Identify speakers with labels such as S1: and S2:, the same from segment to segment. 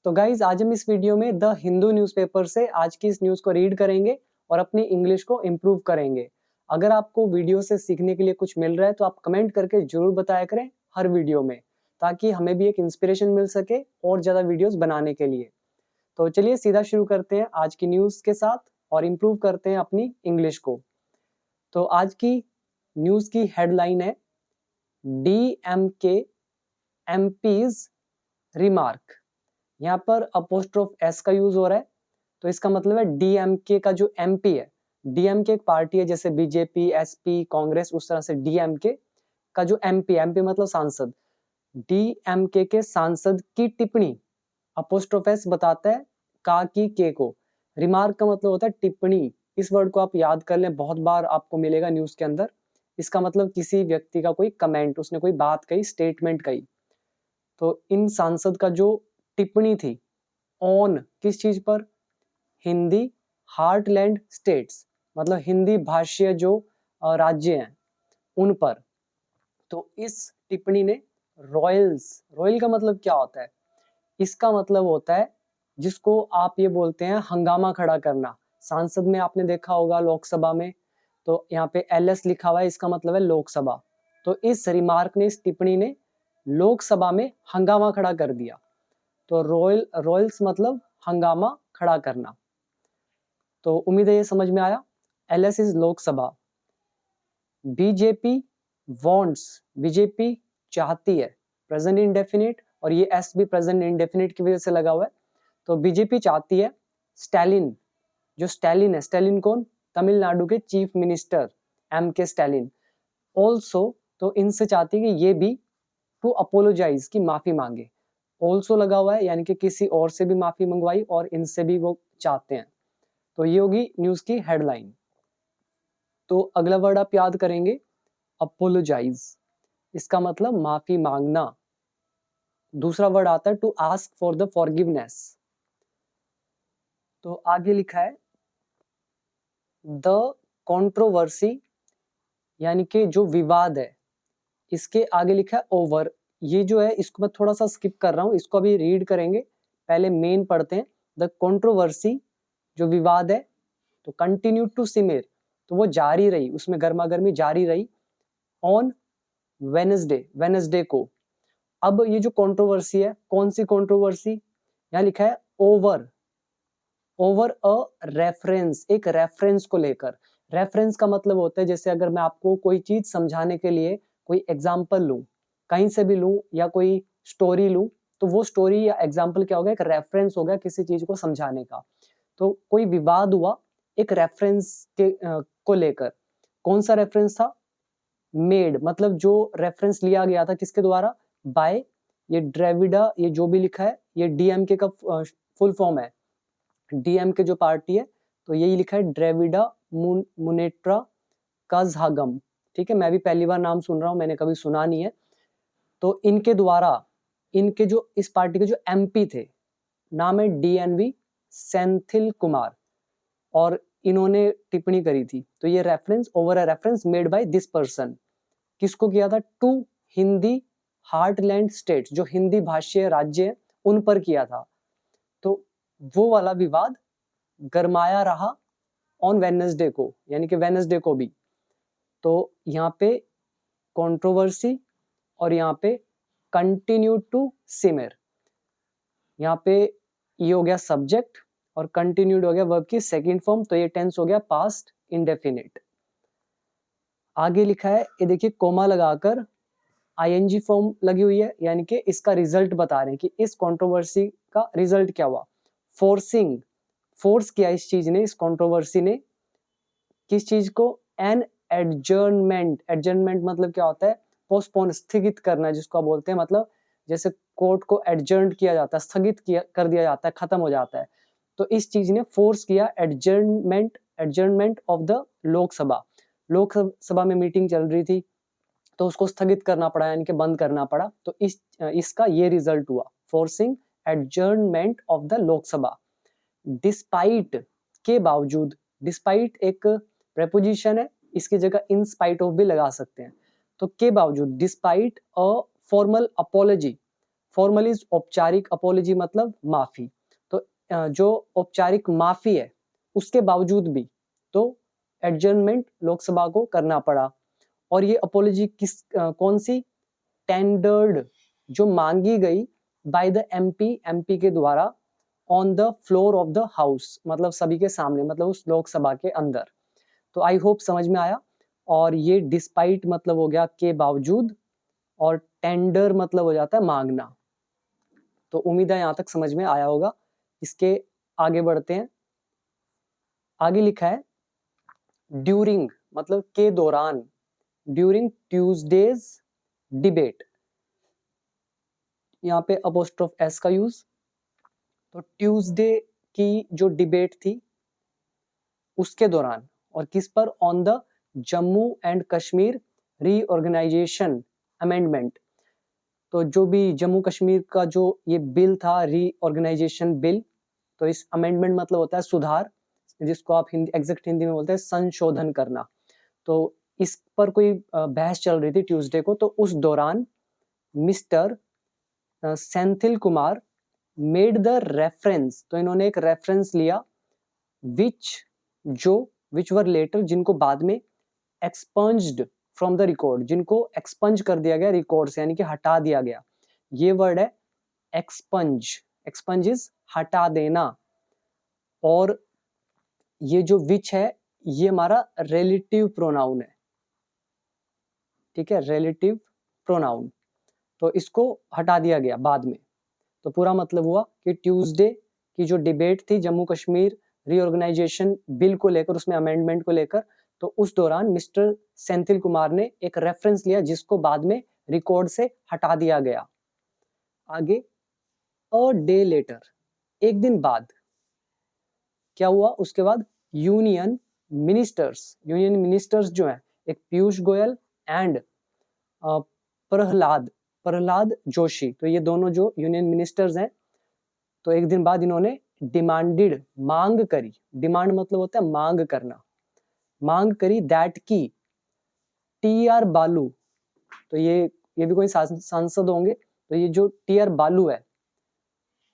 S1: तो गाइज आज हम इस वीडियो में द हिंदू न्यूज़पेपर से आज की इस न्यूज़ को रीड करेंगे और अपनी इंग्लिश को इम्प्रूव करेंगे। अगर आपको वीडियो से सीखने के लिए कुछ मिल रहा है तो आप कमेंट करके जरूर बताया करें हर वीडियो में, ताकि हमें भी एक इंस्पिरेशन मिल सके और ज़्यादा वीडियोस बनाने के लिए। तो चलिए सीधा शुरू करते हैं आज की न्यूज़ के साथ और इम्प्रूव करते हैं अपनी इंग्लिश को। तो आज की न्यूज़ की हेडलाइन है DMK MP's रिमार्क। यहाँ पर अपोस्ट्रोफ एस का यूज हो रहा है, तो इसका मतलब है डीएमके का जो एमपी है, डीएमके एक पार्टी है जैसे बीजेपी, एसपी, कांग्रेस, उस तरह से डीएमके का जो एमपी, एमपी मतलब सांसद, डीएमके के सांसद की टिप्पणी, अपोस्ट्रोफ एस बताता है का की के को। रिमार्क का मतलब होता है टिप्पणी। इस वर्ड को आप याद कर लें, बहुत बार आपको मिलेगा न्यूज के अंदर। इसका मतलब किसी व्यक्ति का कोई कमेंट, उसने कोई बात कही, स्टेटमेंट कही। तो इन सांसद का जो टिप्पणी थी ऑन किस चीज पर, हिंदी हार्टलैंड स्टेट्स, मतलब हिंदी भाषीय जो राज्य हैं उन पर। तो इस टिप्पणी ने रॉयल्स, रॉयल का मतलब क्या होता है, इसका मतलब होता है जिसको आप ये बोलते हैं हंगामा खड़ा करना। सांसद में आपने देखा होगा लोकसभा में, तो यहाँ पे एलएस लिखा हुआ है, इसका मतलब है लोकसभा। तो इस रिमार्क ने, इस टिप्पणी ने लोकसभा में हंगामा खड़ा कर दिया। तो रॉयल्स मतलब हंगामा खड़ा करना। तो उम्मीद है ये समझ में आया। LS is Lok Sabha. BJP wants, BJP चाहती है, प्रेजेंट इंडेफिनिट, और ये एस भी प्रेजेंट इंडेफिनिट की वजह से लगा हुआ है। तो बीजेपी चाहती है स्टैलिन, जो स्टैलिन है, स्टैलिन कौन, तमिलनाडु के चीफ मिनिस्टर एम के स्टैलिन। ऑल्सो, तो इनसे चाहती है कि ये भी टू अपोलोजाइज, की माफी मांगे। ऑल्सो लगा हुआ है, यानी कि किसी और से भी माफी मंगवाई और इनसे भी वो चाहते हैं। तो ये होगी न्यूज की हेडलाइन। तो अगला वर्ड आप याद करेंगे अपोलोजाइज, इसका मतलब माफी मांगना। दूसरा वर्ड आता है to ask for the forgiveness. तो आगे लिखा है द कंट्रोवर्सी, यानी कि जो विवाद है, इसके आगे लिखा है ओवर। ये जो है इसको मैं थोड़ा सा स्किप कर रहा हूं, इसको अभी रीड करेंगे, पहले मेन पढ़ते हैं। द कंट्रोवर्सी, जो विवाद है, तो कंटिन्यू टू सिमर, तो वो जारी रही, उसमें गर्मा गर्मी जारी रही। ऑन वेनसडे, वेनसडे को। अब ये जो कंट्रोवर्सी है, कौन सी कंट्रोवर्सी, यहाँ लिखा है ओवर, ओवर अ रेफरेंस, एक रेफरेंस को लेकर। रेफरेंस का मतलब होता है जैसे अगर मैं आपको कोई चीज समझाने के लिए कोई एग्जाम्पल लूं, कहीं से भी लूं, या कोई स्टोरी लूं, तो वो स्टोरी या एग्जाम्पल क्या होगा, एक रेफरेंस होगा किसी चीज को समझाने का। तो कोई विवाद हुआ एक रेफरेंस के को लेकर। कौन सा रेफरेंस था, मेड, मतलब जो रेफरेंस लिया गया था किसके द्वारा, बाय, ये ड्रेविडा, ये जो भी लिखा है ये डीएमके का फुल फॉर्म है। डीएमके जो पार्टी है, तो यही लिखा है ड्रेविडा मुनेट्रा कज़हागम। ठीक है, मैं भी पहली बार नाम सुन रहा हूं, मैंने कभी सुना नहीं है। तो इनके द्वारा, इनके जो इस पार्टी के जो एमपी थे, नाम है डीएनवी सेंथिल कुमार, और इन्होंने टिप्पणी करी थी। तो ये reference, over a reference made by this person, किसको किया था, टू हिंदी हार्टलैंड स्टेट्स, जो हिंदी भाषीय राज्य है उन पर किया था। तो वो वाला विवाद गरमाया रहा ऑन वेडनेसडे को, यानी कि वेडनेसडे को भी। तो यहाँ पे कंट्रोवर्सी और यहाँ पे कंटिन्यू टू सिमर, यहाँ पे ये हो गया सब्जेक्ट और कंटिन्यूड हो गया वर्ब की सेकंड फॉर्म, तो ये टेंस हो गया पास्ट इंडेफिनिट। आगे लिखा है, ये देखिए कोमा लगाकर आईएनजी फॉर्म लगी हुई है, यानी कि इसका रिजल्ट बता रहे हैं कि इस कंट्रोवर्सी का रिजल्ट क्या हुआ। फोर्सिंग, फोर्स किया इस चीज ने, इस कंट्रोवर्सी ने किस चीज को, एन एडजर्नमेंट। एडजर्नमेंट मतलब क्या होता है, पोस्टपोन, स्थगित करना जिसको आप बोलते हैं, मतलब जैसे कोर्ट को एडजर्न किया जाता है, स्थगित किया कर दिया जाता है, खत्म हो जाता है। तो इस चीज ने फोर्स किया adjournment, adjournment of the Lok Sabha. Lok Sabha में मीटिंग चल रही थी, तो उसको स्थगित करना पड़ा, यानी कि बंद करना पड़ा। तो इसका ये रिजल्ट हुआ, forcing adjournment of the Lok Sabha. Despite, के बावजूद, डिस्पाइट एक प्रेपोजिशन है, इसकी जगह इन स्पाइट ऑफ भी लगा सकते हैं। तो के बावजूद, despite a formal apology, formal is औपचारिक, अपोलॉजी मतलब माफी। तो जो औपचारिक माफी है उसके बावजूद भी तो एडजर्नमेंट लोकसभा को करना पड़ा। और ये अपोलॉजी कौन सी, टेंडर्ड, जो मांगी गई बाय द एमपी के द्वारा on the floor of the house, मतलब सभी के सामने, मतलब उस लोकसभा के अंदर। तो आई होप समझ में आया। और ये डिस्पाइट मतलब हो गया के बावजूद, और टेंडर मतलब हो जाता है मांगना। तो उम्मीद है यहां तक समझ में आया होगा। इसके आगे बढ़ते हैं। आगे लिखा है ड्यूरिंग मतलब के दौरान, ड्यूरिंग ट्यूसडेज डिबेट, यहाँ पे अपोस्ट्रोफ एस का यूज। तो ट्यूसडे की जो डिबेट थी उसके दौरान, और किस पर, on the Jammu and Kashmir reorganisation amendment. तो जो भी जम्मू कश्मीर का जो ये बिल था, रीऑर्गेनाइजेशन बिल, तो इस अमेंडमेंट मतलब होता है सुधार, जिसको आप एग्जैक्ट हिंदी में बोलते हैं संशोधन करना। तो इस पर कोई बहस चल रही थी ट्यूसडे को। तो उस दौरान mister Senthil Kumar made the reference, तो इन्होंने एक रेफरेंस लिया, विच वर लेटर, जिनको बाद में एक्सपंज्ड फ्रॉम द रिकॉर्ड, जिनको एक्सपंज कर दिया गया रिकॉर्ड से, यानी कि हटा दिया गया। ये वर्ड है एक्सपंज, एक्सपंज इज हटा देना। और ये जो विच है ये हमारा रिलेटिव प्रोनाउन है, ठीक है, रिलेटिव प्रोनाउन। तो इसको हटा दिया गया बाद में। तो पूरा मतलब हुआ कि ट्यूसडे की जो डिबेट थी जम्मू कश्मीर रीऑर्गेनाइजेशन बिल को लेकर, उसमें अमेंडमेंट को लेकर, तो उस दौरान मिस्टर सेंथिल कुमार ने एक रेफरेंस लिया जिसको बाद में रिकॉर्ड से हटा दिया गया। आगे, अ डे लेटर, एक दिन बाद क्या हुआ, उसके बाद यूनियन मिनिस्टर्स जो है, एक पीयूष गोयल एंड प्रहलाद जोशी, तो ये दोनों जो यूनियन मिनिस्टर्स हैं, तो एक दिन बाद इन्होंने डिमांडेड, मांग करी, डिमांड मतलब होता है मांग करना, मांग करी दैट की टी.आर. बालू, तो ये भी कोई सांसद होंगे, तो ये जो टी.आर. बालू है,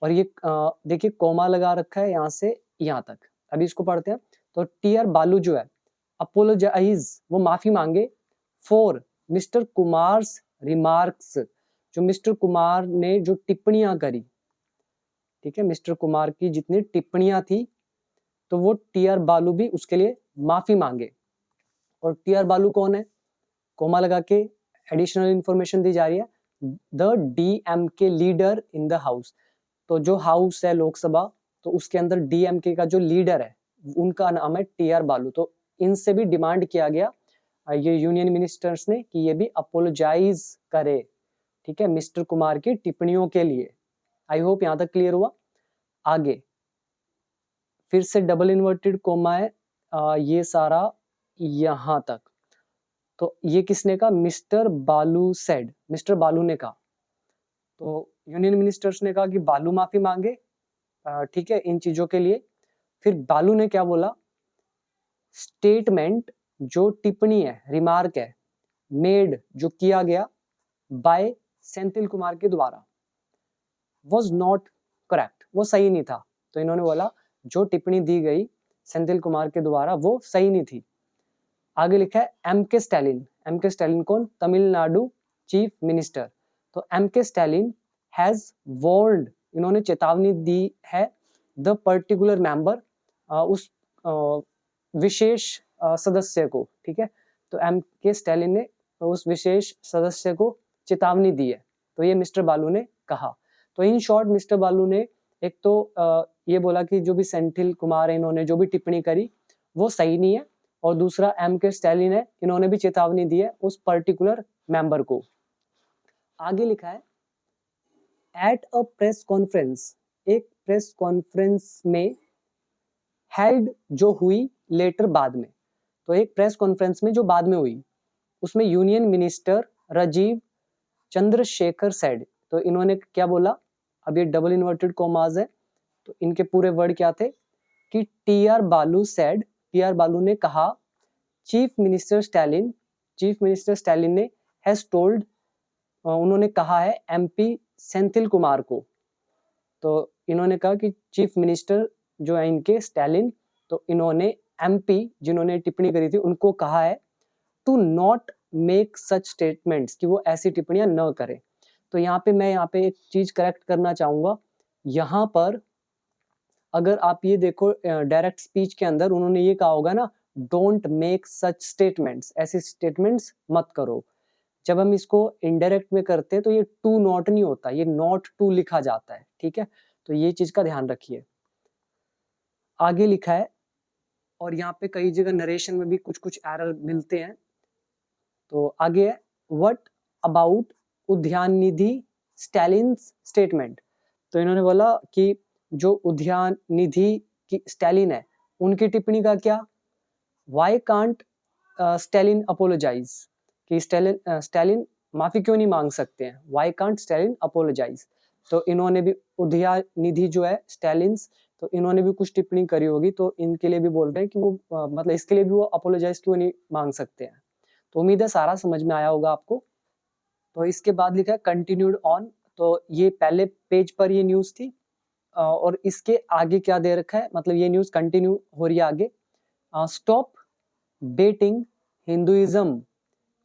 S1: और ये देखिए कोमा लगा रखा है यहाँ से यहाँ तक, अभी इसको पढ़ते हैं। तो टी.आर. बालू जो है अपोलोजाइज, वो माफी मांगे फॉर मिस्टर कुमार्स रिमार्क्स, जो मिस्टर कुमार ने जो टिप्पणियां करी, ठीक है, मिस्टर कुमार की जितनी टिप्पणियां थी, तो वो टी.आर. बालू भी उसके लिए माफी मांगे। और टी.आर. बालू कौन है, कोमा लगा के एडिशनल इंफॉर्मेशन दी जा रही है, the DMK leader in the house. तो जो हाउस है लोकसभा, तो उसके अंदर डीएमके का जो लीडर है उनका नाम है टी.आर. बालू। तो इनसे भी डिमांड किया गया, ये यूनियन मिनिस्टर्स ने, कि ये भी अपोलोजाइज करे, ठीक है, मिस्टर कुमार की टिप्पणियों के लिए। आई होप यहां तक क्लियर हुआ। आगे फिर से डबल इन्वर्टेड कोमा है, ये सारा यहां तक। तो ये किसने कहा, मिस्टर बालू सेड, मिस्टर बालू ने कहा। तो यूनियन मिनिस्टर्स ने कहा कि बालू माफी मांगे, ठीक है, इन चीजों के लिए। फिर बालू ने क्या बोला, स्टेटमेंट, जो टिप्पणी है, रिमार्क है, मेड, जो किया गया, बाय सेंथिल कुमार के द्वारा, वॉज नॉट करेक्ट, वो सही नहीं था। तो इन्होंने बोला जो टिप्पणी दी गई सेंथिल कुमार के द्वारा वो सही नहीं थी। आगे लिखा है एम के स्टैलिन, एम के स्टैलिन कौन, तमिलनाडु चीफ मिनिस्टर। तो एम के स्टैलिन हैज वार्न्ड, इन्होंने चेतावनी दी है, द पर्टिकुलर मेंबर, उस विशेष सदस्य को, ठीक है। तो एम के स्टैलिन ने उस विशेष सदस्य को चेतावनी दी है, तो ये मिस्टर बालू ने कहा। तो इन शॉर्ट मिस्टर बालू ने एक तो ये बोला कि जो भी सेंथिल कुमार है, इन्होंने जो भी टिप्पणी करी वो सही नहीं है, और दूसरा एम के स्टैलिन है, इन्होंने भी चेतावनी दी है उस पर्टिकुलर मेंबर को। आगे लिखा है एट अ प्रेस कॉन्फ्रेंस, एक प्रेस कॉन्फ्रेंस में, हेल्ड, जो हुई, लेटर, बाद में। तो एक प्रेस कॉन्फ्रेंस में जो बाद में हुई, उसमें union minister Rajeev Chandrasekhar said, तो इन्होंने क्या बोला, अब ये डबल इन्वर्टेड कॉमास है, तो इनके पूरे वर्ड क्या थे, कि टी.आर. बालू सेड, टी.आर. बालू ने कहा, chief minister Stalin, chief minister Stalin ने हैज टोल्ड, उन्होंने कहा है एमपी सेंथिल कुमार को। तो इन्होंने कहा कि चीफ मिनिस्टर जो है इनके स्टालिन, तो इन्होंने एमपी जिन्होंने टिप्पणी करी थी उनको कहा है to not make such statements, कि वो ऐसी टिप्पणियां न करें। तो यहाँ पे एक चीज करेक्ट करना चाहूंगा। यहाँ पर अगर आप ये देखो डायरेक्ट स्पीच के अंदर उन्होंने ये कहा होगा ना, डोंट मेक सच स्टेटमेंट्स, ऐसे स्टेटमेंट्स मत करो। जब हम इसको इनडायरेक्ट में करते हैं तो ये टू नॉट नहीं होता, ये नॉट टू लिखा जाता है, ठीक है। तो ये चीज का ध्यान रखिए। आगे लिखा है, और यहाँ पे कई जगह नरेशन में भी कुछ कुछ एरर मिलते हैं। तो आगे है, व्हाट अबाउट उद्यान निधि स्टालिन स्टेटमेंट। तो इन्होंने बोला कि जो उद्यान निधि की स्टालिन है उनकी टिप्पणी का क्या, वाई कांट स्टालिन अपोलोजाइज, कि स्टालिन माफी क्यों नहीं मांग सकते हैं, वाई कांट स्टालिन अपोलोजाइज। तो इन्होंने भी उद्यान निधि जो है स्टालिन, तो इन्होंने भी कुछ टिप्पणी करी होगी, तो इनके लिए भी बोल रहे हैं कि वो मतलब इसके लिए भी वो अपोलोजाइज क्यों नहीं मांग सकते हैं। तो उम्मीद है सारा समझ में आया होगा आपको। तो इसके बाद लिखा है कंटिन्यूड ऑन, तो ये पहले पेज पर ये न्यूज थी, और इसके आगे क्या दे रखा है, मतलब ये न्यूज कंटिन्यू हो रही है आगे। स्टॉप बेटिंग हिंदुइज्म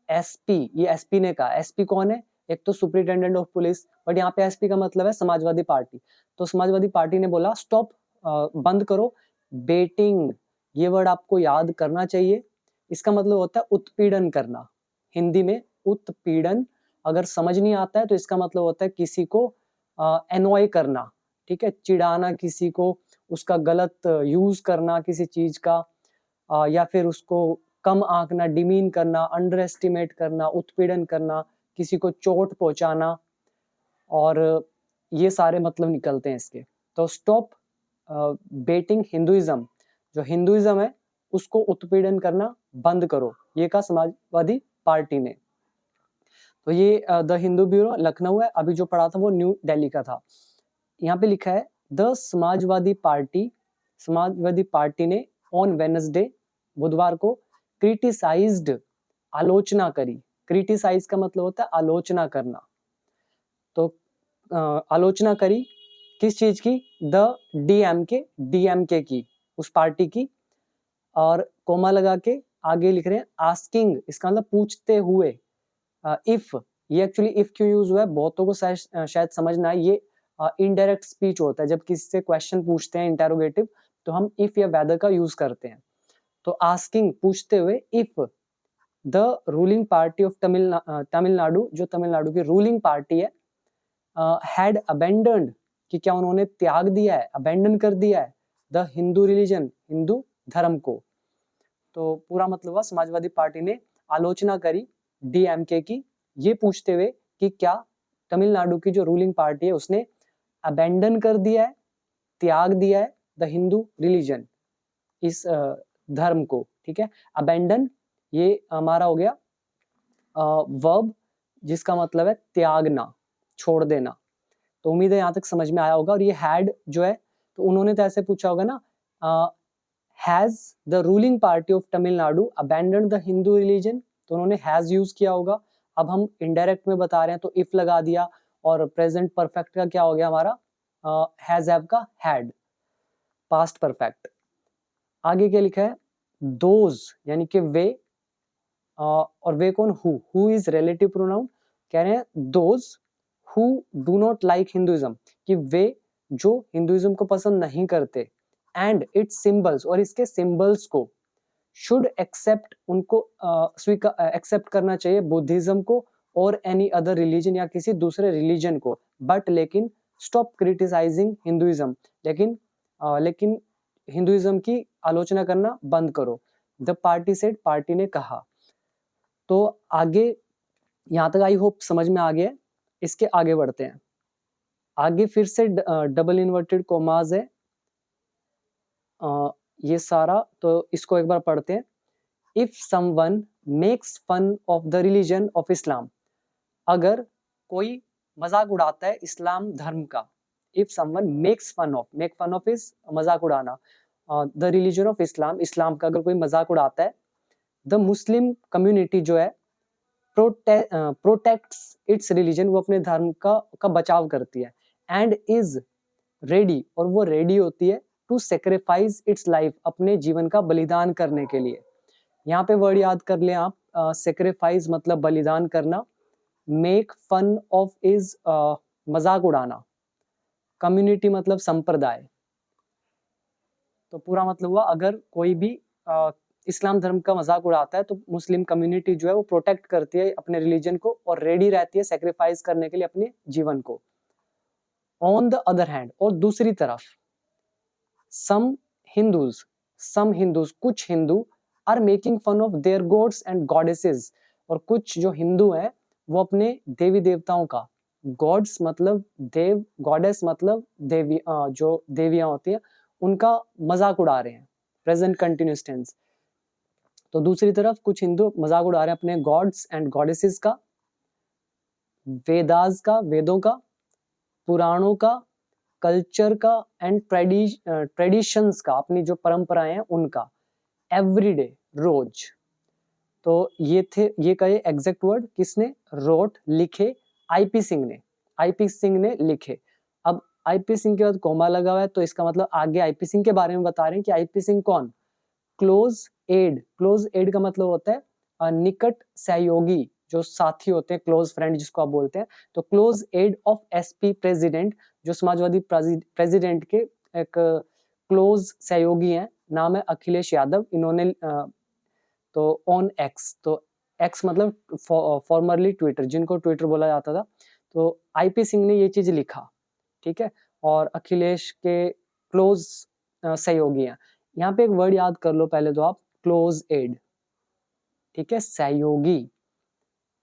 S1: एसपी, ये एसपी ने कहा। एसपी कौन है, एक तो सुपरिटेंडेंट ऑफ पुलिस, बट यहाँ पे एसपी का मतलब है समाजवादी पार्टी। तो समाजवादी पार्टी ने बोला स्टॉप, बंद करो बेटिंग, ये वर्ड आपको याद करना चाहिए। इसका मतलब होता है उत्पीड़न करना, हिंदी में उत्पीड़न। अगर समझ नहीं आता है तो इसका मतलब होता है किसी को एनॉय करना, ठीक है, चिढ़ाना किसी को, उसका गलत यूज करना किसी चीज का, या फिर उसको कम आंकना, डिमीन करना, अंडर एस्टिमेट करना, उत्पीड़न करना, किसी को चोट पहुंचाना, और ये सारे मतलब निकलते हैं इसके। तो स्टॉप बेटिंग हिंदुइज्म, जो हिंदुइज्म है उसको उत्पीड़न करना बंद करो, ये कहा समाजवादी पार्टी ने। तो ये द हिंदू ब्यूरो लखनऊ है, अभी जो पढ़ा था वो न्यू दिल्ली का था। यहाँ पे लिखा है द समाजवादी पार्टी ने ऑन वेडनेसडे, बुधवार को, क्रिटिसाइज्ड, आलोचना करी। क्रिटिसाइज का मतलब होता है आलोचना करना। तो आलोचना करी किस चीज की, द डीएमके की, उस पार्टी की, और कोमा लगा के आगे लिख रहे हैं आस्किंग, इसका मतलब पूछते हुए। इफ, ये एक्चुअली इफ क्यों यूज हुआ है बहुतों को शायद समझ ना आए, ये इनडायरेक्ट स्पीच होता है। जब किसी से क्वेश्चन पूछते हैं इंटेरोगेटिव, तो हम इफ या वेदर का यूज करते हैं। तो आस्किंग, पूछते हुए, if the ruling party of Tamil Nadu, जो तमिलनाडु की रूलिंग पार्टी है, हैड अबेंडन्ड, कि क्या उन्होंने त्याग दिया है, अबेंडन कर दिया है, द हिंदू रिलीजन, हिंदू धर्म को। तो पूरा मतलब हुआ समाजवादी पार्टी ने आलोचना करी डीएमके की, ये पूछते हुए कि क्या तमिलनाडु की जो रूलिंग पार्टी है उसने अबेंडन कर दिया है, त्याग दिया है द हिंदू रिलीजन, इस धर्म को, ठीक है। अबेंडन ये हमारा हो गया वर्ब, जिसका मतलब है त्यागना, छोड़ देना। तो उम्मीद है यहाँ तक समझ में आया होगा। और ये हैड जो है, तो उन्होंने तो ऐसे पूछा होगा ना, has the ruling party of Tamil Nadu abandon the Hindu religion, तो उन्होंने हैज यूज किया होगा। अब हम इनडायरेक्ट में बता रहे हैं तो इफ लगा दिया, और प्रेजेंट परफेक्ट का क्या हो गया हमारा, हैज हैव का हैड, पास्ट परफेक्ट। आगे क्या लिखा है, दोज यानी कि वे, और वे कौन, हु इज रिलेटिव प्रोनाउन। कह रहे हैं those who do not like Hinduism, कि वे जो हिंदुइज्म को पसंद नहीं करते, एंड इट्स सिंबल्स, और इसके सिंबल्स को, शुड एक्सेप्ट, उनको स्वीकार एक्सेप्ट करना चाहिए बुद्धिज्म को और एनी अदर रिलीजन, या किसी दूसरे रिलीजन को, बट लेकिन स्टॉप क्रिटिसाइजिंग हिंदुइज्म, लेकिन हिंदुइज्म की आलोचना करना बंद करो। द पार्टी सेड, पार्टी ने कहा। तो आगे यहाँ तक आई होप समझ में आ गया। इसके आगे बढ़ते हैं। आगे फिर से डबल इन्वर्टेड कोमाज है, ये सारा, तो इसको एक बार पढ़ते हैं। If someone makes fun of the religion of Islam, अगर कोई मजाक उड़ाता है इस्लाम धर्म का, if someone makes fun of, make fun of is मजाक उड़ाना, the religion of Islam, Islam का अगर कोई मजाक उड़ाता है, द मुस्लिम कम्युनिटी जो है, प्रोटेक्ट्स इट्स रिलीजन, वो अपने धर्म का बचाव करती है, एंड इज रेडी, और वो रेडी होती है टू सेक्रीफाइस इट्स लाइफ, अपने जीवन का बलिदान करने के लिए। यहाँ पे वर्ड याद कर लें आप, सेक्रीफाइस मतलब बलिदान करना, मेक फन ऑफ इज मजाक उड़ाना, कम्युनिटी मतलब संप्रदाय। तो पूरा मतलब हुआ अगर कोई भी इस्लाम धर्म का मजाक उड़ाता है तो मुस्लिम कम्युनिटी जो है वो प्रोटेक्ट करती है अपने रिलीजन को और रेडी रहती है सेक्रीफाइस करने के लिए अपने जीवन को। ऑन द अदर हैंड, और दूसरी तरफ, सम हिंदूज कुछ Hindu are making fun of their gods and goddesses, और कुछ जो हिंदू हैं वो अपने देवी देवताओं का, गॉड्स मतलब देव, गॉडेस मतलब देवी, जो देवियां होती है उनका मजाक उड़ा रहे हैं, प्रेजेंट कंटिन्यूअस टेंस। तो दूसरी तरफ कुछ हिंदू मजाक उड़ा रहे हैं अपने गॉड्स एंड गॉडेसेस का, वेदास का, वेदों का, पुराणों का, कल्चर का, एंड ट्रेडिशंस का, अपनी जो परंपराएं हैं उनका, एवरीडे रोज। तो ये कहे एग्जैक्ट वर्ड किसने, रोट लिखे, आईपी सिंह ने लिखे। अब आईपी सिंह के बाद कोमा लगा हुआ है तो इसका मतलब आगे आईपी सिंह के बारे में बता रहे हैं कि आईपी सिंह कौन, क्लोज एड का मतलब होता है निकट सहयोगी, जो साथी होते हैं, क्लोज फ्रेंड जिसको आप बोलते हैं। तो close aide of SP president, जो समाजवादी प्रेसिडेंट के एक क्लोज सहयोगी हैं, नाम है अखिलेश यादव। इन्होंने तो ऑन एक्स, तो एक्स मतलब फॉर्मरली ट्विटर, जिनको ट्विटर बोला जाता था, तो आईपी सिंह ने ये चीज लिखा, ठीक है, और अखिलेश के क्लोज सहयोगी हैं। यहाँ पे एक वर्ड याद कर लो पहले तो आप, क्लोज एड, ठीक है, सहयोगी।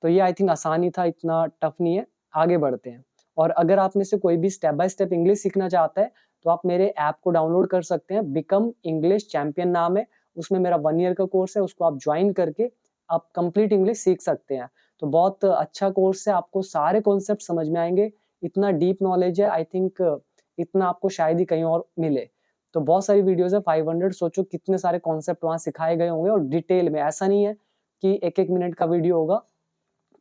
S1: तो ये आई थिंक आसान ही था, इतना टफ नहीं है। आगे बढ़ते हैं, और अगर आप में से कोई भी स्टेप बाय स्टेप इंग्लिश सीखना चाहता है तो आप मेरे ऐप को डाउनलोड कर सकते हैं, बिकम इंग्लिश चैंपियन नाम है, उसमें मेरा 1 ईयर का कोर्स है, उसको आप ज्वाइन करके आप कंप्लीट इंग्लिश सीख सकते हैं। तो बहुत अच्छा कोर्स है, आपको सारे कॉन्सेप्ट समझ में आएंगे, इतना डीप नॉलेज है, आई थिंक इतना आपको शायद ही कहीं और मिले। तो बहुत सारी वीडियोस है, 500, सोचो कितने सारे कॉन्सेप्ट वहां सिखाए गए होंगे, और डिटेल में, ऐसा नहीं है कि 1-1 मिनट का वीडियो होगा,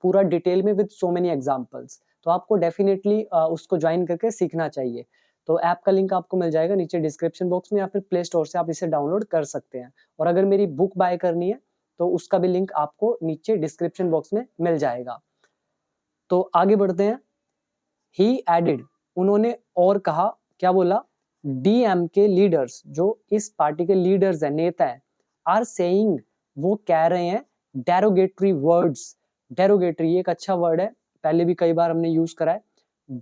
S1: पूरा डिटेल में विद सो मेनी एग्जांपल्स। तो आपको डेफिनेटली उसको ज्वाइन करके सीखना चाहिए। तो ऐप का लिंक आपको मिल जाएगा नीचे डिस्क्रिप्शन बॉक्स में, या फिर प्ले स्टोर से आप इसे डाउनलोड कर सकते हैं। और अगर मेरी बुक बाय करनी है तो उसका भी लिंक आपको नीचे डिस्क्रिप्शन बॉक्स में मिल जाएगा। तो आगे बढ़ते हैं। ही एडेड, उन्होंने और कहा, क्या बोला, डीएम के लीडर्स, जो इस पार्टी के लीडर्स हैं, नेता हैं, आर सेइंग, वो कह रहे हैं, डेरोगेटरी वर्ड्स, डेरोगेटरी एक अच्छा वर्ड है, पहले भी कई बार हमने यूज करा है,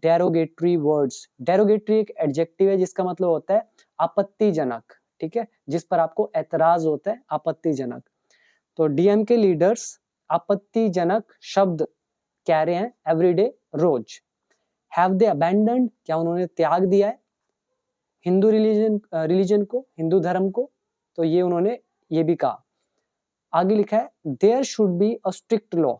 S1: डेरोगेटरी वर्ड्स। डेरोगेटरी एक एडजेक्टिव है जिसका मतलब होता है आपत्तिजनक, ठीक है, जिस पर आपको एतराज होता है, आपत्तिजनक। तो डीएम के लीडर्स आपत्तिजनक शब्द कह रहे हैं एवरीडे, रोज। हैव दे अबैंडन्ड, क्या उन्होंने त्याग दिया है हिंदू रिलीजन को, हिंदू धर्म को, तो ये उन्होंने ये भी कहा। आगे लिखा है, there should be a strict law,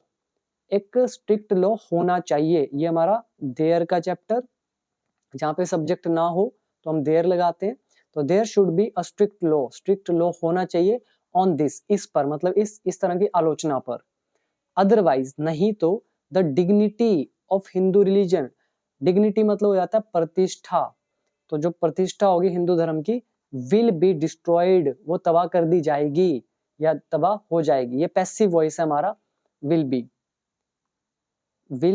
S1: एक स्ट्रिक्ट लॉ होना चाहिए। ये हमारा देयर का चैप्टर, जहाँ पे सब्जेक्ट ना हो तो हम देयर लगाते हैं। तो there should be a strict law होना चाहिए, ऑन दिस, इस पर, मतलब इस तरह की आलोचना पर। अदरवाइज, नहीं तो, the dignity of Hindu religion, dignity मतलब हो जाता है प्रतिष्ठा, तो जो प्रतिष्ठा होगी हिंदू धर्म की, विल बी डिस्ट्रॉयड, वो तबाह कर दी जाएगी या तबाह हो जाएगी। ये पैसिव वॉइस है हमारा, विल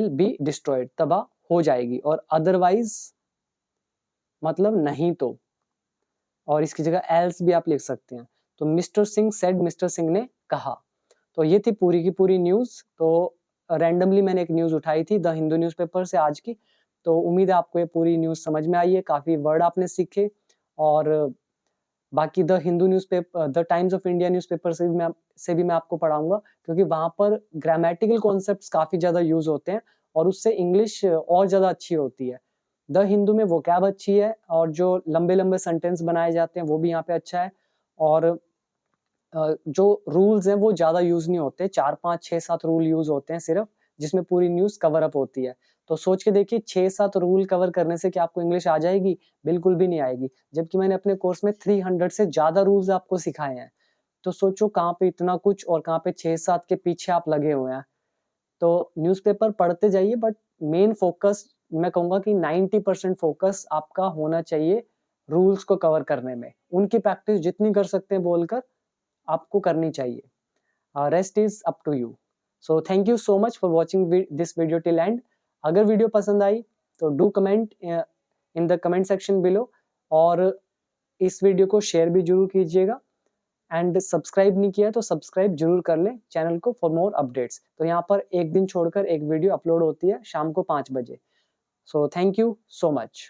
S1: बी डिस्ट्रॉयड, तबाह हो जाएगी। और अदरवाइज मतलब नहीं तो, और इसकी जगह एल्स भी आप लिख सकते हैं। तो mister Singh said, mister Singh ने कहा। तो ये थी पूरी की पूरी न्यूज। तो रैंडमली मैंने एक न्यूज उठाई थी द हिंदू न्यूज़पेपर से आज की। तो उम्मीद है आपको ये पूरी न्यूज समझ में आई है, काफी वर्ड आपने सीखे। और बाकी the Hindu newspaper, the times of India newspaper से भी मैं आपको पढ़ाऊंगा, क्योंकि वहां पर ग्रामेटिकल कॉन्सेप्ट्स काफी ज्यादा यूज होते हैं और उससे इंग्लिश और ज्यादा अच्छी होती है। द हिंदू में वोकैब अच्छी है, और जो लंबे लंबे सेंटेंस बनाए जाते हैं वो भी यहाँ पे अच्छा है। और जो रूल्स हैं वो ज्यादा यूज नहीं होते, 4-5-6-7 रूल यूज होते हैं सिर्फ, जिसमें पूरी न्यूज कवर अप होती है। तो सोच के देखिए, 6-7 रूल कवर करने से क्या आपको इंग्लिश आ जाएगी? बिल्कुल भी नहीं आएगी, जबकि मैंने अपने कोर्स में 300 से ज्यादा रूल्स आपको सिखाए हैं। तो सोचो कहाँ पे इतना कुछ और कहाँ पे 6-7 के पीछे आप लगे हुए हैं। तो न्यूज़पेपर पढ़ते जाइए, बट मेन फोकस मैं कहूँगा कि 90% फोकस आपका होना चाहिए रूल्स को कवर करने में। उनकी प्रैक्टिस जितनी कर सकते हैं बोलकर आपको करनी चाहिए। Rest is up to you. So thank you so much for watching this video till end. अगर वीडियो पसंद आई तो do comment in the comment section below, और इस वीडियो को शेयर भी जरूर कीजिएगा, एंड सब्सक्राइब नहीं किया तो सब्सक्राइब जरूर कर लें चैनल को फॉर मोर अपडेट्स। तो यहाँ पर एक दिन छोड़कर एक वीडियो अपलोड होती है शाम को 5 बजे। सो थैंक यू सो मच।